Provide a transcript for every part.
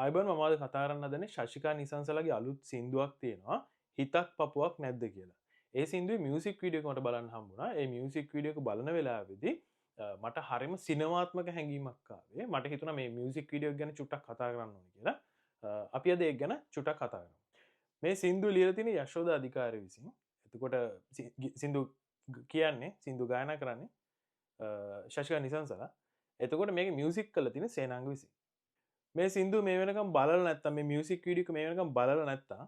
අයිබන් මමාද කතාරන්න දන ශෂිකා නිසංසලගේ අලුත් සිින්දුවක් තියෙනවා හිතක් පපුුවක් නැද්ද කියලා ඒ සිින්දුව මියසික් විඩියකොට බලන්න හම්බුණා ඒ මියසික් විඩියක බලන වෙලාවෙදි මට හරිම සිනමාත්මක හැඟීමක්කාවේ මට හිතුන මේ මියසික් විඩියෝ ගැන චුට්ටක් කතා කරන්න ඕන කියලා අපි අද එක් ගැන චුටක් කතා කරන මේ සිින්දු ලියලතින යශෝද අධිකාරය විසින් එතකොට සිින්දු කියන්නේ සිින්දු ගායන කරන්නේ ශෂිකා නිසංසලා එතකොට මේ මියසික් කල තින සේනංග විසි මේ සිින්දු මේ වෙනකම් බලල නැත්තම් මේ මියසික් විඩියක මේ වෙනකම් බලල නැත්තා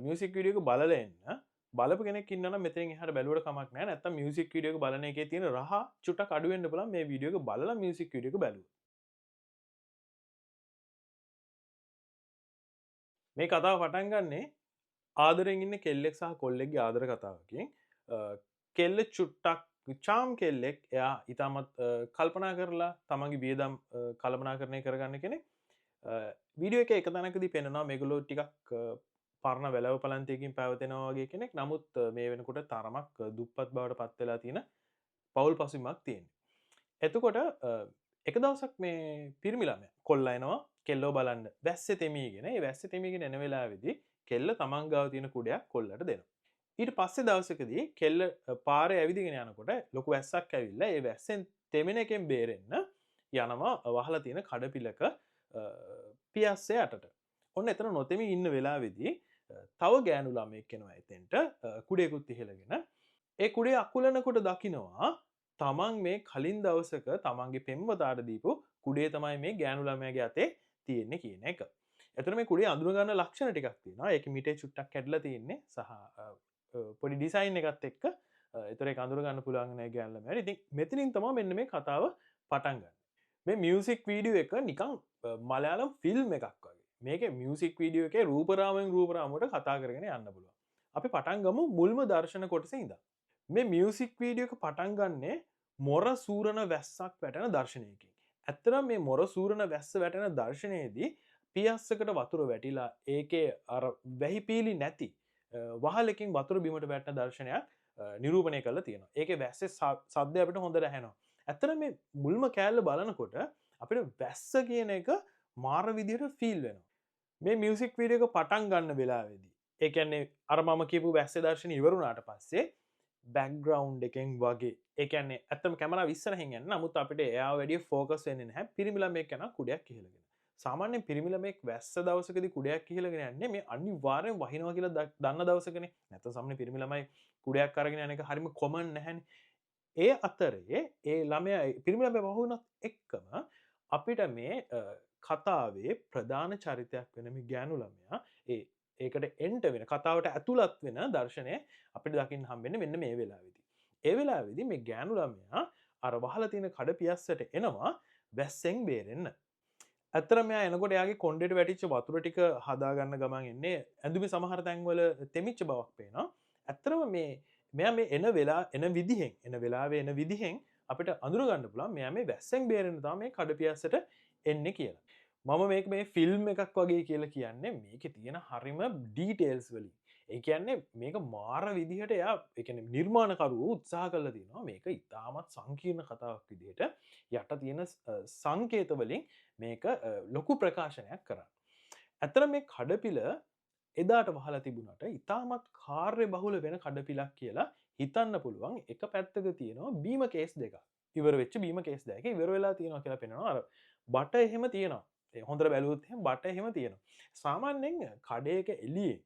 මියසික් විඩියක බලල එන්න බලපු කෙනෙක් ඉන්නවනම් මෙතෙන් එහාට බැලුවට කමක් නැහැ නැත්තම් මියසික් විඩියක බලන එකේ තියෙන රහ චුට්ටක් අඩු වෙන්න පුළුවන් මේ වීඩියෝ එක බලලා මියසික් විඩියක බැලුවොත් මේ කතාව පටන් ගන්නේ ආදරෙන් ඉන්න කෙල්ලෙක් සහ කොල්ලෙක්ගේ ආදර කතාවකින් කෙල්ල චුට්ටක් චාම් කෙල්ලෙක් එයා ඉතාමත් කල්පනා කරලා තමන්ගේ වියදම් කල්පනාකරණය කරගන්න කෙනෙක් වීඩියෝ එක තැනකදී පෙනෙනවා මේගොල්ලෝ ටිකක් පරණ වැලව පලන්තයකින් පැවතෙනවා වගේ කෙනෙක් නමුත් මේ වෙනකොට තරමක් දුප්පත් බවට පත් වෙලා තියෙන පවුල් පසුබිමක් තියෙන. එතකොට එක දවසක් මේ පිරිමි ළමයා කොල්ලා කෙල්ලෝ බලන්න වැස්සේ තෙමීගෙන ඒ වැස්සේ තෙමීගෙන එන වෙලාවේදී කෙල්ල තමන් ගාව තියෙන කුඩයක් කොල්ලට දෙනවා. ඊට පස්සේ දවසකදී කෙල්ල පාරේ ඇවිදගෙන යනකොට ලොකු වැස්සක් ඇවිල්ලා ඒ වැස්සෙන් තෙමෙන එකෙන් බේරෙන්න යනවා වහලා තියෙන කඩපිලක පියස්සේ යටට. ඔන්න එතන නොතෙමි ඉන්න වෙලාවේදී තව ගෑනු ළමයෙක් එනවා එතෙන්ට කුඩේකුත් ඉහළගෙන. ඒ කුඩේ අකුලනකොට දකිනවා තමන් මේ කලින් දවසක තමන්ගේ පෙම්වතාට දීපු කුඩේ තමයි මේ ගෑනු ළමයාගේ අතේ තියෙන්නේ කියන එක. එතන මේ කුඩේ අඳුර ගන්න ලක්ෂණ ටිකක් තියෙනවා. ඒක මිටේ චුට්ටක් කැඩලා තියෙන්නේ සහ පොඩි ඩිසයින් එකත් එක්ක ඒතර ඒක අඳුර ගන්න පුළුවන් නෑ ගෑනු ළමයාට. ඉතින් මෙතනින් තමයි මෙන්න මේ කතාව පටන් ගන්න. මේ මියසික් වීඩියෝ එක නිකන් මලයාලම් ෆිල්ම් එකක් වගේ. මේක මියසික් වීඩියෝ එකේ රූපරාමයෙන් රූපරාමයට කතා කරගෙන යන්න පුළුවන්. අපි පටන් ගමු මුල්ම දර්ශන කොටසේ ඉඳන්. මේ මියසික් වීඩියෝ එක පටන් ගන්නේ මොර සූරන වැස්සක් වැටෙන දර්ශනයකින්. ඇත්තටම මේ මොර සූරන වැස්ස වැටෙන දර්ශනයේදී පියස්සකට වතුර වැටිලා ඒකේ අර වැහිපීලි නැති වහලකින් වතුර බිමට වැටෙන දර්ශනයක් නිරූපණය කරලා තියෙනවා. ඒකේ වැස්සේ සද්ද අපිට හොඳට ඇහෙනවා. ඇත්තට මේ මුල්ම කෑල්ල බලනකොට අපිට වැස්ස කියන එක මාර විදිහට ෆීල් වෙනවා. මේ මියසික් වීඩියෝ එක පටන් ගන්න වෙලාවේදී ඒ කියන්නේ අර මම කියපු වැස්සේ දර්ශන ඉවරුණාට පස්සේ බෑග්ග්‍රවුන්ඩ් එකෙන් වගේ ඒ කියන්නේ ඇත්තම කැමරාව ඉස්සරහින් යන නමුත් අපිට එයාව වැඩි ෆෝකස් වෙන්නේ නැහැ. පිරිමි ළමයෙක් යන කුඩයක් ඉහළගෙන. සාමාන්‍යයෙන් පිරිමි ළමයෙක් වැස්ස දවසකදී කුඩයක් ඉහළගෙන යන්නේ මේ අනිවාර්යෙන් වහිනවා කියලා දන්න දවසකනේ. නැත්නම් සාමාන්‍ය පිරිමි ළමයි කුඩයක් අරගෙන යන එක හරිම කොමන් නැහැනේ. ඒ අතරේ ඒ ළමයා පිරිමි ළමයා වහුණත් එක්කම අපිට මේ කතාවේ ප්‍රධාන චරිතයක් වෙන මේ ගෑනු ළමයා ඒකට එන්ට වෙන කතාවට ඇතුළත් වෙන දර්ශනය අපිට දකින්න හම්බෙන්නේ මෙන්න මේ වෙලාවේදී. ඒ වෙලාවේදී මේ ගෑනු ළමයා අර වහලා තියෙන කඩ පියස්සට එනවා වැස්සෙන් බේරෙන්න. ඇත්තටම මෙයා එනකොට එයාගේ කොණ්ඩේට වැටිච්ච වතුර ටික හදා ගන්න ගමන් එන්නේ ඇඳුමේ සමහර තැන්වල තෙමිච්ච බවක් පේනවා. ඇත්තටම මෙයා මේ එන විදිහෙන් අපිට අඳුර ගන්න පුළුවන් මෙයා මේ වැස්සෙන් බේරෙන්න තමයි මේ කඩ පියස්සට එන්නේ කියලා. මම මේක මේ ෆිල්ම් එකක් වගේ කියලා කියන්නේ මේකේ තියෙන හරිම ඩීටේල්ස් වලින්. ඒ කියන්නේ මේක මාර විදිහට එයා ඒ කියන්නේ නිර්මාණකරුවෝ උත්සාහ කරලා තියෙනවා මේක ඉතාමත් සංකීර්ණ කතාවක් විදිහට යට තියෙන සංකේත වලින් මේක ලොකු ප්‍රකාශනයක් කරන්න. ඇත්තට මේ කඩපිල එදාට වහලා තිබුණාට ඉතාමත් කාර්ය බහුල වෙන කඩපිලක් කියලා හිතන්න පුළුවන් එක පැත්තක තියෙනවා බීම කේස් දෙකක්. ඉවර වෙච්ච බීම කේස් දෙකක් ඉවර වෙලා තියෙනවා කියලා පෙන්නනවා. අර බට එහෙම තියෙනවා. හොඳට බැලුවොත් එහෙම බට එහෙම තියෙනවා. සාමාන්‍යයෙන් කඩේක එළියේ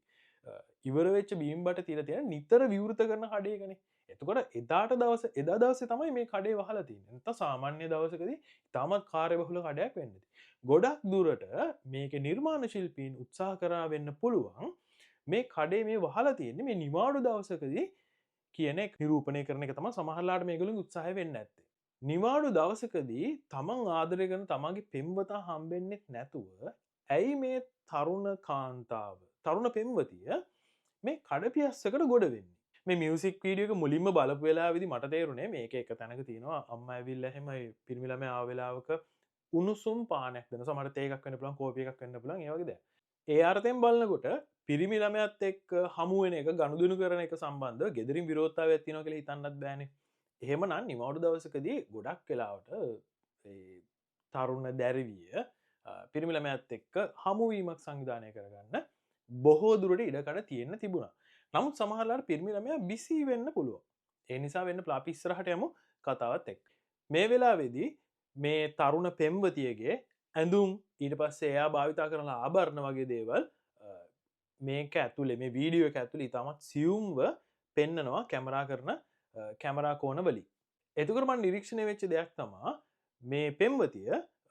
ඉවර වෙච්ච බීම් බට තියලා තියෙන නිතර විවෘත කරන කඩේකනේ. එතකොට එදා දවසේ තමයි මේ කඩේ වහලා තියෙන්නේ. නැත්නම් සාමාන්‍ය දවසකදී ඉතාමත් කාර්යබහුල කඩයක් වෙන්න ඇති. ගොඩක් දුරට මේකේ නිර්මාණ ශිල්පීන් උත්සාහ කරා වෙන්න පුළුවන් මේ කඩේ මේ වහලා තියෙන්නේ මේ නිවාඩු දවසකදී කියන එක නිරූපණය කරන එක තමයි සමහරලාට මේගොල්ලෝ උත්සාහය වෙන්න ඇත්තේ. නිවාඩු දවසකදී තමන් ආදරය කරන තමන්ගේ පෙම්වතා හම්බෙන්නේ නැතුව ඇයි මේ තරුණ කාන්තාව තරුණ පෙම්වතිය මේ කඩපියස්සකට ගොඩ වෙන්නේ. මේ මියසික් වීඩියෝ එක මුලින්ම බලපු වෙලාවේදී මට තේරුණේ මේක එක තැනක තියෙනවා අම්මා ඇවිල්ලා එහෙම පිරිමි ළමයා ආව වෙලාවක උණුසුම් පානයක් දෙනවා. සමහර තේ එකක් වෙන්න පුළුවන්, කෝපි එකක් වෙන්න පුළුවන්, ඒ වගේ දේවල්. ඒ අර්ථයෙන් බලනකොට පිරිමි ළමයාත් එක්ක හමු වෙන එක, ගනුදෙනු කරන එක සම්බන්ධව ගෙදරින් විරෝධතාවයක් තියෙනවා කියලා හිතන්නත් බෑනේ. එහෙමනම් නිවාඩු දවසකදී ගොඩක් වෙලාවට තරුණ දැරිවිය පිරිමි ළමයාත් එක්ක හමුවීමක් සංවිධානය කරගන්න බොහෝ දුරට ඉඩකඩ තියෙන්න තිබුණා. නමුත් සමහරලාට පිරිමි ළමයා බිසි වෙන්න පුළුවන්. ඒ නිසා වෙන්න අපි ඉස්සරහට යමු කතාවත් එක්ක. මේ වෙලාවේදී මේ තරුණ පෙම්වතියගේ ඇඳුම් ඊට පස්සේ එයා භාවිතා කරන ආභරණ වගේ දේවල් මේක ඇතුලේ මේ වීඩියෝ එක ඇතුලේ ඉතාමත් සියුම්ව පෙන්නනවා කැමරා කරන කැමරා කෝණ වලින්. එතකොට මම නිරීක්ෂණය වෙච්ච දෙයක් තමයි මේ පෙම්වතිය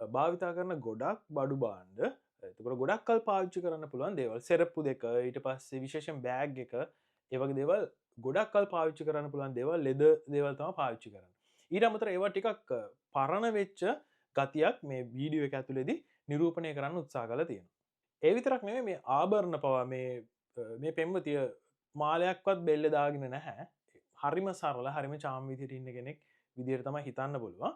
භාවිතා කරන ගොඩක් බඩු භාණ්ඩ එතකොට ගොඩක් කල් පාවිච්චි කරන්න පුළුවන් දේවල් සෙරප්පු දෙක ඊට පස්සේ විශේෂයෙන් බෑග් එක ඒ වගේ දේවල් ගොඩක් කල් පාවිච්චි කරන්න පුළුවන් දේවල් ලෙද දේවල් තමයි පාවිච්චි කරන්නේ. ඊට අමතරව ඒවා ටිකක් පරණ වෙච්ච ගතියක් මේ වීඩියෝ එක ඇතුලේදී නිරූපණය කරන්න උත්සාහ කරලා තියෙනවා. ඒ විතරක් නෙමෙයි මේ ආභරණ පවා මේ පෙම්වතිය මාලයක්වත් බෙල්ලේ දාගෙන නැහැ. හරිම සරල හරිම චාම් විදිහට ඉන්න කෙනෙක් විදිහට තමයි හිතන්න පුළුවන්.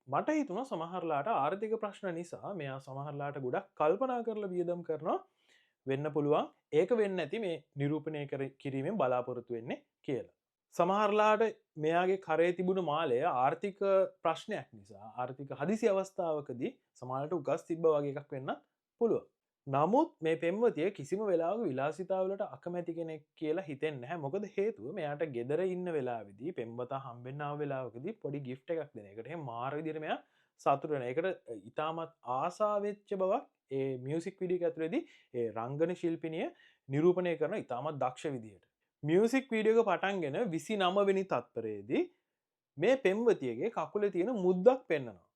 මට හිතුණා සමහරලාට ආර්ථික ප්‍රශ්න නිසා මෙයා සමහරලාට ගොඩක් කල්පනා කරලා වියදම් කරනවා වෙන්න පුළුවන්. ඒක වෙන්නේ නැති මේ නිරූපණය කිරීමෙන් බලාපොරොත්තු වෙන්නේ කියලා. සමහරලාට මෙයාගේ කරේ තිබුණු මාලය ආර්ථික ප්‍රශ්නයක් නිසා ආර්ථික හදිසි අවස්ථාවකදී සමහරලාට උගස් තිබ්බ වගේ එකක් වෙන්නත් පුළුවන්. නමුත් මේ පෙම්වතිය කිසිම වෙලාවක විලාසිතාවලට අකමැති කෙනෙක් කියලා හිතෙන්නේ නැහැ. මොකද හේතුව මෙයාට ගෙදර ඉන්න වෙලාවේදී පෙම්වතා හම්බෙන්න ආව වෙලාවකදී පොඩි ගිෆ්ට් එකක් දෙන එකට එහෙම මාර විදිහට මෙයා සතුටු වෙනවා. ඒකට ඊටමත් ආසා වෙච්ච බවක් ඒ මියුසික් වීඩියෝ එක ඇතුළේදී ඒ රංගන ශිල්පිනිය නිරූපණය කරන ඊටමත් දක්ෂ විදිහට. මියුසික් වීඩියෝ එක පටන්ගෙන 29 වෙනි තත්පරයේදී මේ පෙම්වතියගේ කකුලේ තියෙන මුද්දක් පෙන්වනවා.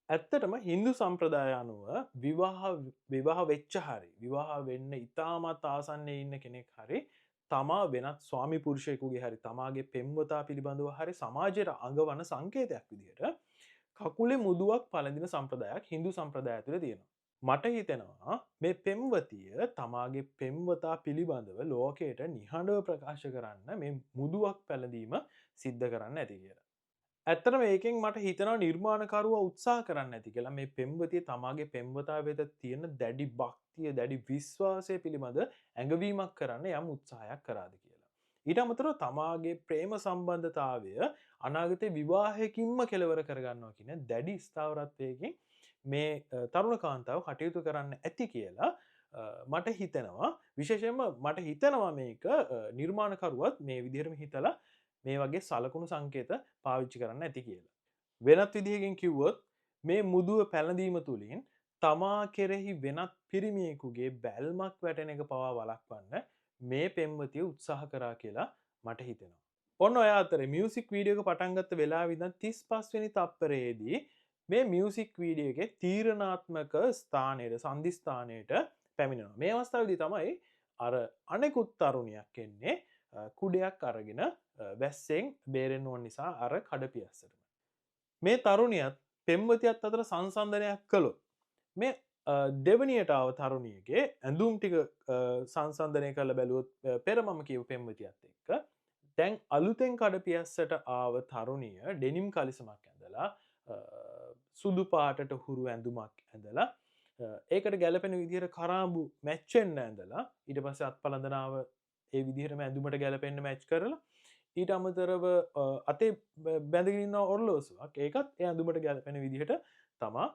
ඇත්තටම හින්දු සම්ප්‍රදාය අනුව විවාහ වෙච්ච හරි විවාහ වෙන්න ඉතාමත් ආසන්නයේ ඉන්න කෙනෙක් හරි තමා වෙනත් ස්වාමි පුරුෂයෙකුගේ හරි තමාගේ පෙම්වතා පිළිබඳව හරි සමාජයට අඟවන සංකේතයක් විදිහට කකුලේ මුදුවක් පළඳින සම්ප්‍රදායක් හින්දු සම්ප්‍රදාය ඇතුලේ තියෙනවා. මට හිතෙනවා මේ පෙම්වතිය තමාගේ පෙම්වතා පිළිබඳව ලෝකයට නිහඬව ප්‍රකාශ කරන්න මේ මුදුවක් පැළඳීම සිද්ධ කරන්න ඇති කියලා. ඇත්තටම මේකෙන් මට හිතෙනවා නිර්මාණකරුවා උත්සාහ කරන්න ඇති කියලා මේ පෙම්වතිය තමාගේ පෙම්වතා වෙත තියෙන දැඩි භක්තිය දැඩි විශ්වාසය පිළිබඳ ඇඟවීමක් කරන්න යම් උත්සාහයක් කරාද කියලා. ඊට අමතරව තමාගේ ප්‍රේම සම්බන්ධතාවය අනාගතේ විවාහයකින්ම කෙලවර කරගන්නවා කියන දැඩි ස්ථාවරත්වයකින් මේ තරුණ කාන්තාව කටයුතු කරන්න ඇති කියලා මට හිතෙනවා. විශේෂයෙන්ම මට හිතෙනවා මේක නිර්මාණකරුවත් මේ විදිහටම හිතලා මේ වගේ සලකුණු සංකේත පාවිච්චි කරන්න ඇති කියලා. වෙනත් විදිහකින් කිව්වොත් මේ මුදුව පැළඳීම තුලින් තමා කෙරෙහි වෙනත් පිරිමියෙකුගේ බැල්මක් වැටෙන එක පවා වළක්වන්න මේ පෙම්වතිය උත්සාහ කරා කියලා මට හිතෙනවා. ඔන්න ඔය අතරේ මියුසික් වීඩියෝ එක පටන් ගත්ත වෙලාවෙ ඉඳන් 35 වෙනි තත්පරයේදී මේ මියුසික් වීඩියෝ එකේ තීරණාත්මක ස්ථානයේ සංදි ස්ථානයට පැමිණෙනවා. මේ අවස්ථාවේදී තමයි අර අනෙකුත් තරුණියක් එන්නේ කුඩයක් අරගෙන වැස්සෙන් බේරෙන්න ඕන නිසා අර කඩ පියස්සට. මේ තරුණියත් පෙම්වතියත් අතර සංසන්දනයක් කළොත් මේ දෙවනියට ආව තරුණියගේ ඇඳුම් ටික සංසන්දනය කරලා බැලුවොත් පෙර මම කියපු පෙම්වතියත් එක්ක දැන් අලුතෙන් කඩ පියස්සට ආව තරුණිය ඩෙනිම් කලිසමක් ඇඳලා සුදු පාටට හුරු ඇඳුමක් ඇඳලා ඒකට ගැලපෙන විදිහට කරාඹු මැච් වෙන්න ඇඳලා ඊට පස්සේ අත්පලඳනාව ඒ විදිහටම ඇඳුමට ගැලපෙන්න මැච් කරලා ඊට අමතරව අතේ බැඳගෙන ඉන්න ඔරලෝසුවක් ඒකත් ඒ ඇඳුමට ගැලපෙන විදිහට තමා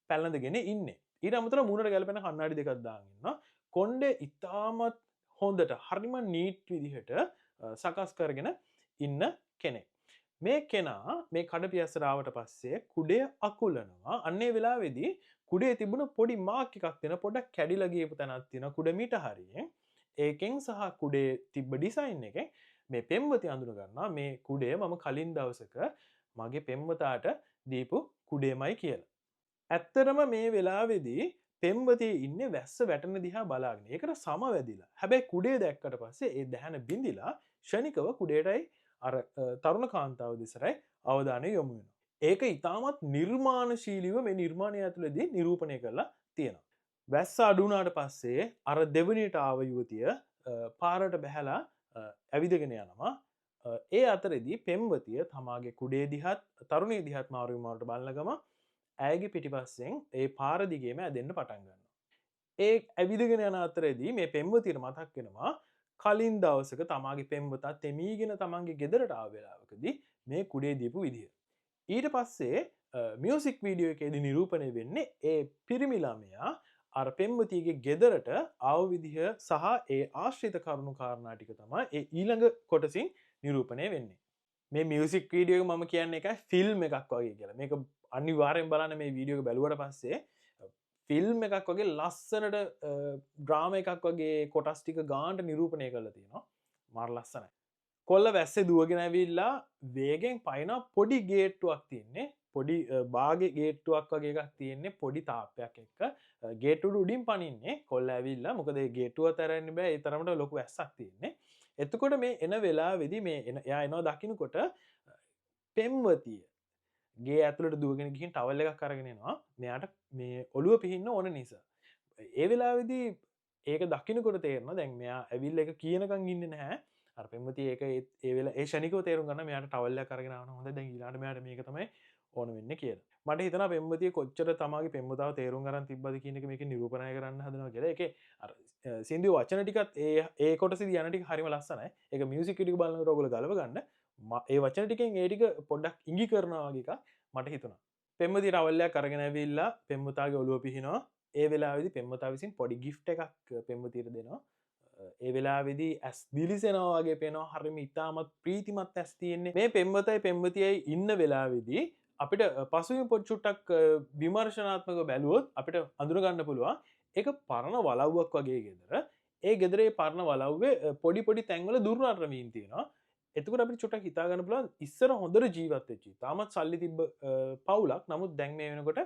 පැළඳගෙන ඉන්නේ. ඊට අමතරව මූණට ගැලපෙන කණ්ණාඩි දෙකක් දාගෙන ඉන්නවා. කොණ්ඩේ ඉතාමත් හොඳට හරිම නීට් විදිහට සකස් කරගෙන ඉන්න කෙනෙක්. මේ කෙනා මේ කඩ පියස්සට ආවට පස්සේ කුඩය අකුලනවා. අන්නේ වෙලාවේදී කුඩේ තිබුණ පොඩි මාක් එකක් තියෙන පොඩක් කැඩිලා ගියපු තැනක් තියෙන කුඩ මීට හරියෙන් ඒකෙන් සහ කුඩේ තිබ්බ ඩිසයින් එකෙන් මේ පෙම්වතිය අඳුන ගන්නවා මේ කුඩය මම කලින් දවසක මගේ පෙම්වතාට දීපු කුඩේමයි කියලා. ඇත්තටම මේ වෙලාවේදී පෙම්වතිය ඉන්නේ වැස්ස වැටෙන දිහා බලාගෙන. ඒකට සමවැදිලා. හැබැයි කුඩේ දැක්කට පස්සේ ඒ දැහැන බිඳිලා ෂණිකව කුඩේටයි අර තරුණ කාන්තාව දෙසරයි අවධානය යොමු වෙනවා. ඒක ඉතාමත් නිර්මාණශීලීව මේ නිර්මාණය ඇතුළේදී නිරූපණය කරලා තියෙනවා. වැස්ස අඩු වුණාට පස්සේ අර දෙවෙනියට ආව යුවතිය පාරට බැහැලා ඇවිදගෙන යනවා. ඒ අතරේදී පෙම්වතිය තමාගේ කුඩේ දිහත් තරුණිය දිහත් මාරු මාරුට බලන ගම ඇයගේ පිටිපස්සෙන් ඒ පාර දිගේම ඇදෙන්න පටන් ගන්නවා. ඒ ඇවිදගෙන යන අතරේදී මේ පෙම්වතියට මතක් වෙනවා කලින් දවසක තමාගේ පෙම්වතා තෙමීගෙන තමන්ගේ ගෙදරට ආව වෙලාවකදී මේ කුඩේ දීපු විදිය. ඊට පස්සේ මියසික් වීඩියෝ එකේදී නිරූපණය වෙන්නේ ඒ පිරිමි ළමයා අර පෙම්වතියගේ ගෙදරට ආව විදිහ සහ ඒ ආශ්‍රිත කරුණු කාරණා ටික තමයි ඒ ඊළඟ කොටසින් නිරූපණය වෙන්නේ. මේ මියසික් වීඩියෝ එක මම කියන්නේ එකයි ෆිල්ම් එකක් වගේ කියලා. මේක අනිවාර්යෙන් බලන්න මේ වීඩියෝ එක බැලුවට පස්සේ ෆිල්ම් එකක් වගේ ලස්සනට ඩ්‍රාම එකක් වගේ කොටස් ටික ගානට නිරූපණය කරලා තියෙනවා. මාර ලස්සනයි. කොල්ල වැස්සේ දුවගෙන ඇවිල්ලා වේගෙන් පයින් පොඩි ගේට්ටුවක් තියෙන්නේ. පොඩි බාගේ ගේට්ටුවක් වගේ එකක් තියෙන්නේ පොඩි තාප්පයක් එක්ක. ගේට්ටුවට උඩින් පනින්නේ කොල්ල ඇවිල්ලා. මොකද ඒ ගේට්ටුව තරන්න බෑ. ඒ තරමට ලොකු වැස්සක් තියෙන්නේ. එතකොට මේ එන වෙලාවේදී මේ එයා එනවා දකින්නකොට පෙම්වතිය ගේ ඇතුළට දුවගෙන ගිහින් ටවල් එකක් අරගෙන එනවා. මෙයාට මේ ඔළුව පිහින්න ඕන නිසා. ඒ වෙලාවේදී ඒක දකින්නකොට තේරෙනවා දැන් මෙයා ඇවිල්ලා ඒක කියනකම් ඉන්නේ නැහැ. අර පෙම්වතිය ඒක ඒ වෙලාව ඒ ෂණිකව තේරුම් ගන්න මෙයාට ටවල් එකක් අරගෙන ආවම හොඳයි දැන් ඊළාට මෙයාට මේක තමයි ඕන වෙන්නේ කියලා. මට හිතෙනවා පෙම්වතිය කොච්චර තමාගේ පෙම්වතාව තේරුම් ගන්න තිබ්බද කියන එක මේකේ නිරූපණය කරන්න හදනවා කියලා. ඒකේ අර සින්දු වචන ටිකත් ඒ කොටසේදී යන ටික හරිම ලස්සනයි. ඒක මියුසික් වීඩියෝ බලනකොට ඔයගොල්ලෝ ගලව ගන්න. ඒ වචන ටිකෙන් ඒ ටික පොඩ්ඩක් ඉඟි කරනවා වගේ එකක් මට හිතුණා. පෙම්වතිය ටවල් එකක් අරගෙන ඇවිල්ලා පෙම්වතාගේ ඔළුව පිහිනවා. ඒ වෙලාවේදී පෙම්වතා විසින් පොඩි ගිෆ්ට් එකක් පෙම්වතියට දෙනවා. ඒ වෙලාවේදී ඇස් දිලිසෙනවා වගේ පේනවා. හරිම ඉතාමත් ප්‍රීතිමත් ඇස් තියෙන්නේ. මේ පෙම්වතයි පෙම්වතියයි ඉන්න වෙලාවේදී අපිට පසුබිම පොඩි චුට්ටක් විමර්ශනාත්මකව බැලුවොත් අපිට අඳුර ගන්න පුළුවන් ඒක පරණ වලව්වක් වගේ ගෙදර. ඒ ගෙදරේ පරණ වලව්වේ පොඩි පොඩි තැන්වල දුර්වර්ණ වීම් තියෙනවා. එතකොට අපිට චුට්ටක් හිතා ගන්න පුළුවන් ඉස්සර හොඳට ජීවත් වෙච්චි. තාමත් සල්ලි තිබ්බ පවුලක්. නමුත් දැන් මේ වෙනකොට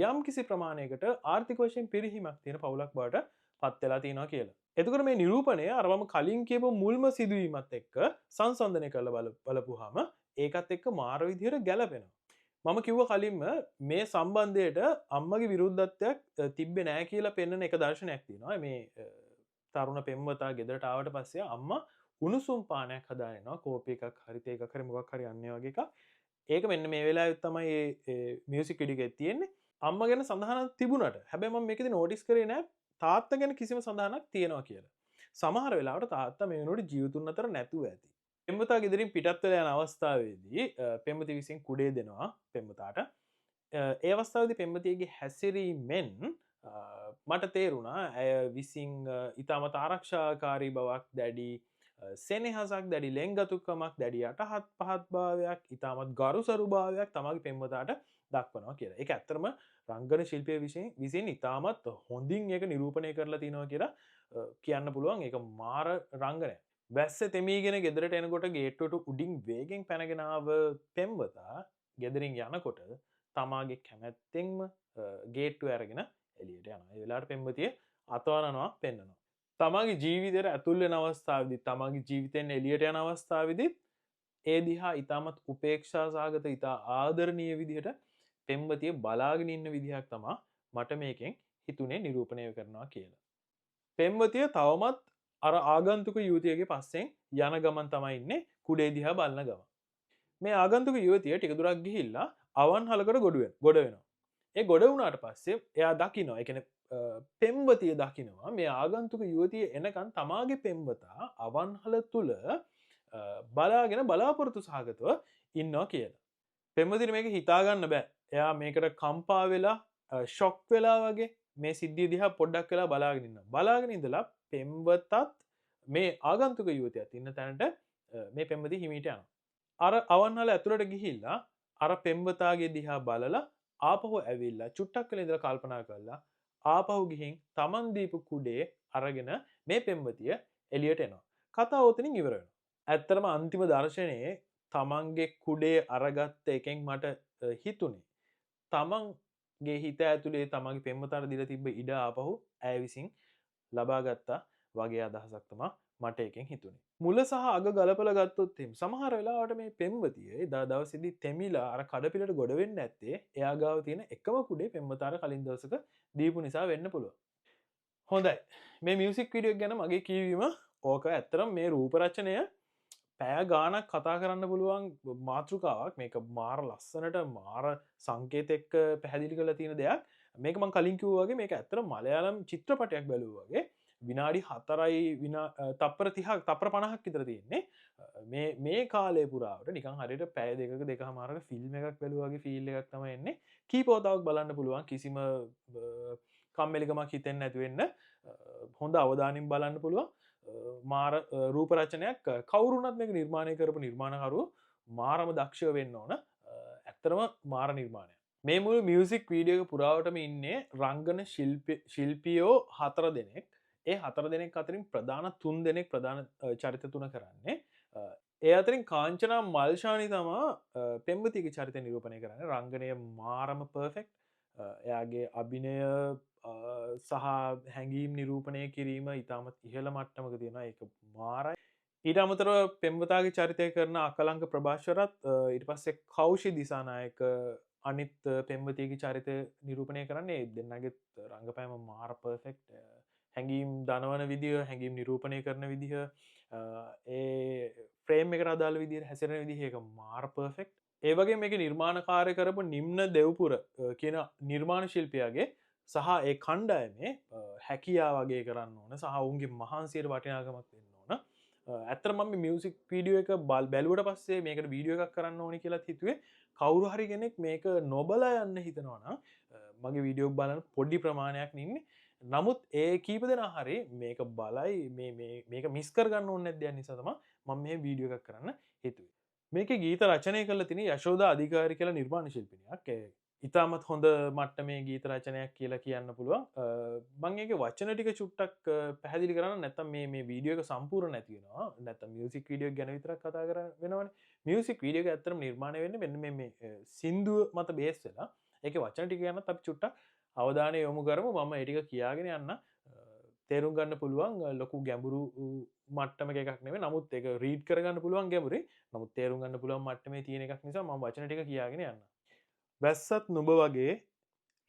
යම් කිසි ප්‍රමාණයකට ආර්ථික වශයෙන් පිරිහීමක් තියෙන පවුලක් බවට පත් වෙලා තියෙනවා කියලා. එතකොට මේ නිරූපණය අරවම කලින් කියපු මුල්ම සිදුවීමත් එක්ක සංසන්දනය කරලා බලපුවාම ඒකත් එක්ක මාර විදිහට ගැලපෙනවා. මම කිව්ව කලින්ම මේ සම්බන්ධයට අම්මගේ විරුද්ධත්වයක් තිබ්බේ නැහැ කියලා පෙන්වන එක දර්ශනයක් තියෙනවා. මේ තරුණ පෙම්වතා ගෙදරට ආවට පස්සේ අම්මා උණුසුම් පානයක් හදාගෙන යනවා. කෝපි එකක් හරි තේ එකක් හරි මොකක් හරි අන්නේ වගේ එකක්. ඒක මෙන්න මේ වෙලාවෙත් තමයි මේ මියුසික් වීඩියෝ එකේ තියෙන්නේ. අම්මා ගැන සඳහනක් තිබුණාට හැබැයි මම මේකෙදි නෝටිස් කරේ නැහැ තාත්තා ගැන කිසිම සඳහනක් තියෙනවා කියලා. සමහර වෙලාවට තාත්තා මේ වෙනකොට ජීවිතුන් අතර නැතුව ඇති. පෙම්වතා ගෙදරින් පිටත් වෙලා යන අවස්ථාවේදී පෙම්වති විසින් කුඩේ දෙනවා පෙම්වතාට. ඒ අවස්ථාවේදී පෙම්වතියගේ හැසිරීමෙන් මට තේරුණා ඇය විසින් ඊටමත් ආරක්ෂාකාරී බවක් දැඩි සෙනෙහසක් දැඩි ලෙන්ගතුකමක් දැඩි යටහත් පහත් භාවයක් ඊටමත් ගරුසරු භාවයක් තමගේ පෙම්වතාට දක්වනවා කියලා. ඒක ඇත්තටම රංගන ශිල්පිය විසින් ඊටමත් හොඳින් ඒක නිරූපණය කරලා තිනවා කියලා කියන්න පුළුවන්. ඒක මාර රංගනයක්. වැස්ස තෙමීගෙන ගෙදරට එනකොට ගේට්ටුවට උඩින් වේගෙන් පැනගෙන ආව පෙම්වතා ගෙදරින් යනකොට තමාගේ කැමැත්තෙන්ම ගේට්ටුව අරගෙන එළියට යනවා. ඒ වෙලාවට පෙම්වතිය අතවනනවා පෙන්නනවා. තමාගේ ජීවිතේට ඇතුල් වෙන අවස්ථාවේදී තමාගේ ජීවිතෙන් එළියට යන අවස්ථාවේදී ඒ දිහා ඊටමත් උපේක්ෂා සහගත ඊට ආදරණීය විදිහට පෙම්වතිය බලාගෙන ඉන්න විදිහක් තමයි මට මේකෙන් හිතුනේ නිරූපණය කරනවා කියලා. පෙම්වතිය තවමත් අර ආගන්තුක යුවතියගේ පස්සෙන් යන ගමන් තමයි ඉන්නේ කුඩේ දිහා බලන ගමන්. මේ ආගන්තුක යුවතිය ටික දුරක් ගිහිල්ලා අවන්හලකට ගොඩ වෙනවා. ඒ ගොඩ වුණාට පස්සේ එයා දකිනවා. ඒ කියන්නේ පෙම්වතිය දකිනවා මේ ආගන්තුක යුවතිය එනකන් තමාගේ පෙම්වතා අවන්හල තුල බලාගෙන බලාපොරොත්තු සහගතව ඉන්නවා කියලා. පෙම්වතියට මේක හිතා ගන්න බෑ. එයා මේකට කම්පා වෙලා ෂොක් වෙලා වගේ මේ සිද්ධිය දිහා පොඩ්ඩක් වෙලා බලාගෙන ඉන්නවා. බලාගෙන ඉඳලා පෙම්වතත් මේ ආගන්තුක යුවතියත් ඉන්න තැනට මේ පෙම්වතිය හිමීට යනවා. අර අවන්හල ඇතුළට ගිහිල්ලා අර පෙම්වතාගේ දිහා බලලා ආපහු ඇවිල්ලා චුට්ටක් වෙලා ඉඳලා කල්පනා කරලා ආපහු ගිහින් තමන් දීපු කුඩේ අරගෙන මේ පෙම්වතිය එළියට එනවා. කතාව ඔතනින් ඉවර වෙනවා. ඇත්තටම අන්තිම දර්ශනයේ තමන්ගේ කුඩේ අරගත්ත එකෙන් මට හිතුනේ තමන්ගේ හිත ඇතුලේ තමන්ගේ පෙම්වතාට දීලා තිබ්බ ඉඩ ආපහු ඇය විසින් ලබා ගත්තා වගේ අදහසක් තමයි මට එකෙන් හිතුනේ. මුල සහ අග ගලපලා ගත්තොත් එහෙම සමහර වෙලාවට මේ පෙම්වතිය එදා දවසේදී තෙමිලා අර කඩපිලට ගොඩ වෙන්නේ නැත්තේ එයා ගාව තියෙන එකම කුඩේ පෙම්වතාට කලින් දවසක දීපු නිසා වෙන්න පුළුවන්. හොඳයි. මේ මියුසික් වීඩියෝ එක ගැන මගේ කියවීම ඕක. ඇත්තටම මේ රූප රචනය පැය ගානක් කතා කරන්න පුළුවන් මාතෘකාවක්. මේක මාර ලස්සනට මාර සංකේත එක්ක පැහැදිලි කරලා තියෙන දෙයක්. මේක මම කලින් කිව්වා වගේ මේක ඇත්තට මලයාලම් චිත්‍රපටයක් බැලුවා වගේ විනාඩි 4යි තප්පර 30ක් තප්පර 50ක් විතර තියෙන්නේ. මේ කාලේ පුරාවට නිකන් හරියට පැය දෙකක දෙකමාරක ෆිල්ම් එකක් බැලුවා වගේ ෆීල් එකක් තමයි එන්නේ. කීප වතාවක් බලන්න පුළුවන් කිසිම කම්මැලිකමක් හිතෙන්නේ නැති වෙන්න. හොඳ අවධානයෙන් බලන්න පුළුවන්. මාර රූප රචනයක් කවුරුනත් මේක නිර්මාණය කරපු නිර්මාණකරුවෝ මාරම දක්ෂව වෙන්න ඕන. ඇත්තරම මාර නිර්මාණයක්. මේ මුළු මියසික් වීඩියෝ පුරාවටම ඉන්නේ රංගන ශිල්පියෝ 4 දෙනෙක්. ඒ 4 දෙනෙක් අතරින් ප්‍රධාන 3 දෙනෙක් ප්‍රධාන චරිත 3 කරන්නේ. ඒ අතරින් කාංචනා මල්ෂානි තමා පෙම්වතියගේ චරිතය නිරූපණය කරන්නේ. රංගනය මාරම පර්ෆෙක්ට්. එයාගේ අභිනය සහ හැඟීම් නිරූපණය කිරීම ඉතාමත් ඉහළ මට්ටමක තියෙනවා. ඒක මාරයි. ඊට අමතරව පෙම්වතාගේ චරිතය කරන අකලංක ප්‍රභාෂරත් ඊට පස්සේ කෞෂි දිසානායක අනිත් පෙම්වතියගේ චරිත නිරූපණය කරන්නේ දෙන්නගේ රංගපෑම මාර පර්ෆෙක්ට්. හැඟීම් දනවන විදිහ, හැඟීම් නිරූපණය කරන විදිහ, ඒ ෆ්‍රේම් එකට අදාළ විදිහට හැසිරෙන විදිහ ඒක මාර පර්ෆෙක්ට්. ඒ වගේ මේක නිර්මාණකාරය කරපු නිම්න දෙව්පුර කියන නිර්මාණ ශිල්පියාගේ සහ ඒ කණ්ඩායමේ හැකියා වගේ කරන්න ඕන සහ ඔවුන්ගේ මහන්සියට වටිනාකමක් දෙන්න ඕන. ඇත්තට මම මියුසික් වීඩියෝ එක බැලුවට පස්සේ මේකට වීඩියෝ එකක් කරන්න ඕනි කියලා හිතුවේ. කවුරු හරි කෙනෙක් මේක නොබලා යන්න හිතනවා නම් මගේ වීඩියෝ බලන පොඩි ප්‍රමාණයක් ඉන්නේ. නමුත් ඒ කීප දෙනා හරි මේක බලයි මේක මිස් කරගන්න ඕනේ නැද්ද යන නිසා තමයි මම මේ වීඩියෝ එකක් කරන්න හිතුවේ. මේකේ ගීත රචනය කරලා තියෙන යශෝදා අධිකාරි කියලා නිර්මාණ ශිල්පිනියක්. ඉතාමත් හොඳ මට්ටමේ ගීත රචනයක් කියලා කියන්න පුළුවන්. මම ඒකේ වචන ටික චුට්ටක් පැහැදිලි කරන්න නැත්නම් මේ වීඩියෝ එක සම්පූර්ණ නැති වෙනවා. නැත්නම් මියුසික් වීඩියෝ එක ගැන විතරක් කතා කරන්න වෙනවනේ. මියුසික් වීඩියෝ එක ඇත්තටම නිර්මාණය වෙන්නේ මෙන්න මේ සින්දුව මත බේස් වෙලා. ඒකේ වචන ටික ගැනත් අපි චුට්ටක් අවධානය යොමු කරමු. මම ඒ ටික කියාගෙන යන්න. තේරුම් ගන්න පුළුවන් ලොකු ගැඹුරු මට්ටමක එකක් නෙවෙයි. නමුත් ඒක රීඩ් කරගන්න පුළුවන් ගැඹුරේ. නමුත් තේරුම් ගන්න පුළුවන් මට්ටමේ තියෙන එකක් නිසා මම වචන ටික කියාගෙන යන්න. වැස්සත් නුඹ වගේ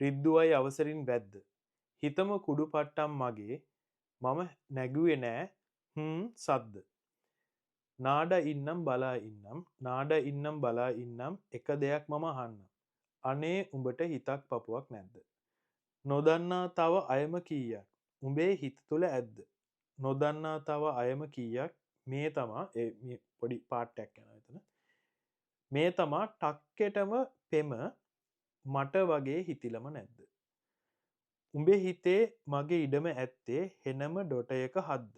රිද්දුවයි අවසරින් වැද්ද. හිතම කුඩු පට්ටම් මගේ මම නැගුවේ නෑ සද්ද. නාඩ ඉන්නම් බලා ඉන්නම් නාඩ ඉන්නම් බලා ඉන්නම් එක දෙයක් මම අහන්නම්. අනේ උඹට හිතක් පපුවක් නැද්ද. නොදන්නා තව අයම කීයක් උඹේ හිත තුළ ඇද්ද. නොදන්නා තව අයම කීයක් මේ තමා පොඩි පාට්ටයක් යනවා එතන. මේ තමා ටක්කෙටම පෙම මට වගේ හිතිලම නැද්ද. උඹේ හිතේ මගේ ඉඩම ඇත්තේ හෙනම ඩොටයක හද්ද.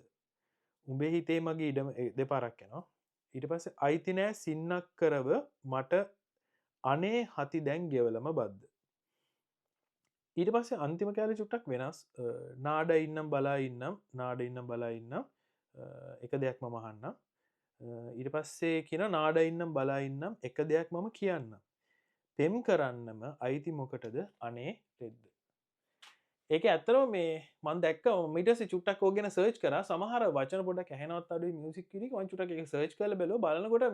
උඹේ හිතේ මගේ ඉඩම දෙපාරක් යනවා. ඊට පස්සේ අයිති නෑ සින්නක් කරව මට අනේ හති දැන් ගෙවලම බද්ද. ඊට පස්සේ අන්තිම කෑලි චුට්ටක් වෙනස්. නාඩ ඉන්නම් බලා ඉන්නම් නාඩ ඉන්නම් බලා ඉන්නම් එක දෙයක් මම අහන්නම්. ඊට පස්සේ කියන නාඩ ඉන්නම් බලා ඉන්නම් එක දෙයක් මම කියන්නම්. පෙම් කරන්නම අයිති මොකටද අනේ රෙද්ද. ඒක ඇත්තටම මේ මම දැක්ක ඊට පස්සේ චුට්ටක් ඕක ගැන සර්ච් කරා. සමහර වචන පොඩ්ඩක් ඇහෙනවත් අඩුයි මියුසික් වීඩියෝ එක. මම චුට්ටක් ඒක සර්ච් කරලා බැලුවා. බලනකොට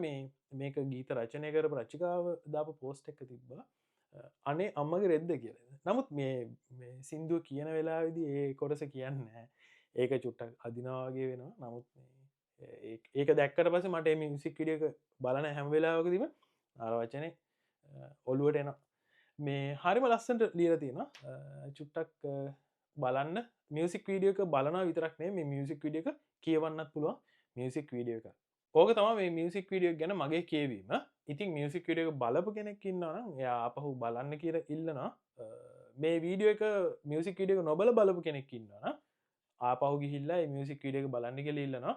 මේක ගීත රචනය කරපු රචිකාව දාපු පෝස්ට් එක තිබ්බා. අනේ අම්මගේ රෙද්ද කියලා. නමුත් මේ සින්දුව කියන වෙලාවේදී ඒ කොටස කියන්නේ නැහැ. ඒක චුට්ටක් අදිනවා වගේ වෙනවා. නමුත් ඒක දැක්කට පස්සේ මට මේ මියුසික් වීඩියෝ එක බලන හැම වෙලාවකදීම අර වචනේ ඔළුවට එනවා. මේ හරිම ලස්සනට ලියලා තියෙනවා. චුට්ටක් බලන්න මියුසික් වීඩියෝ එක බලනවා විතරක් නෙමෙයි මේ මියුසික් වීඩියෝ එක කියවන්නත් පුළුවන් මියුසික් වීඩියෝ එක. ඕක තමයි මේ මියුසික් වීඩියෝ ගැන මගේ කියවීම. ඉතින් මියුසික් වීඩියෝ එක බලපු කෙනෙක් ඉන්නවා නම් එයා ආපහු බලන්න කියලා ඉල්ලනවා. මේ වීඩියෝ එක මියුසික් වීඩියෝ එක නොබල බලපු කෙනෙක් ඉන්නවා නම් ආපහු ගිහිල්ලා මේ මියුසික් වීඩියෝ එක බලන්න කියලා ඉල්ලනවා.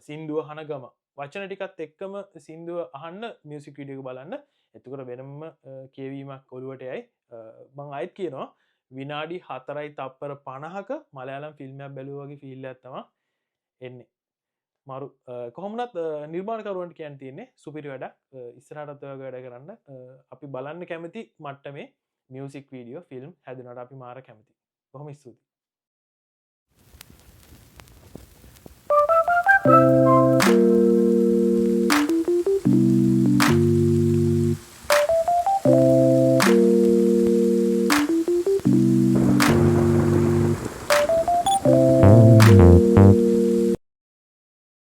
සින්දුව අහන ගම වචන ටිකත් එක්කම සින්දුව අහන්න මියුසික් වීඩියෝ එක බලන්න. එතකොට වෙනම කියවීමක් ඔළුවට යයි. මම ආයෙත් කියනවා විනාඩි 4යි තප්පර 50ක මලයාලම් ෆිල්ම් එකක් බැලුවා වගේ ෆීල් එකක් තමයි එන්නේ. මරු කොහොමනත් නිර්මාණකරුවන්ට කියන්න තියෙන්නේ සුපිරි වැඩක්. ඉස්සරහටත් ඔය වැඩ කරන්න අපි බලන්න කැමති මට්ටමේ මියුසික් වීඩියෝ ෆිල්ම් හැදෙනවට අපි මාර කැමති. බොහොම ස්තුතියි.